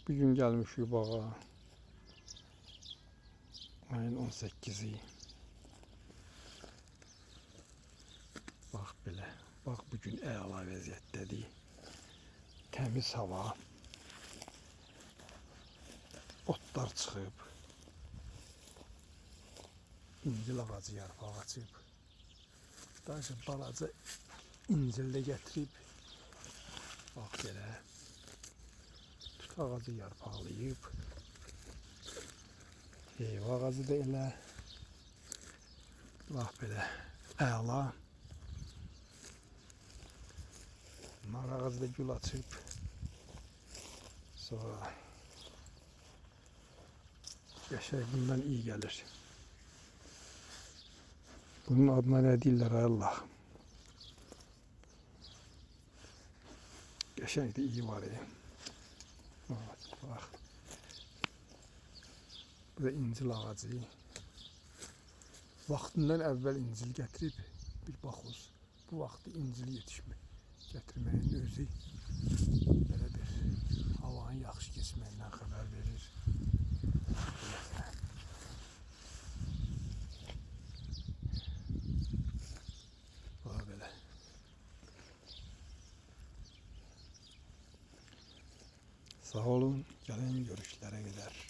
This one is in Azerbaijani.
Bir gün gəlmişik bağa. Ayın 18'i. Bax belə. Bax bugün əla vəziyyətdədir. Təmiz hava. Otlar çıxıb. İncil ağacı yarpaq açıb. Daha balaca incil də gətirib. Bax belə. Tut ağacı yarpaqlayıb. Heyva ağacı da elə. Bax belə. Əla. Nar ağacı da gül açıb. Sonra yaşay bundan iyi gəlir. Bunun adına nə deyirlər ay Allah? Qəşəng də iyi var ya. Bax. Bu da incil ağacı. Vaxtından əvvəl incil gətirib bir baxız. Bu vaxtı incil gətirməyin özü belə bir havanın yaxşı keçməyindən xəbər verir. Bax belə. Sağ olun, gəlin görüşlərə qədər.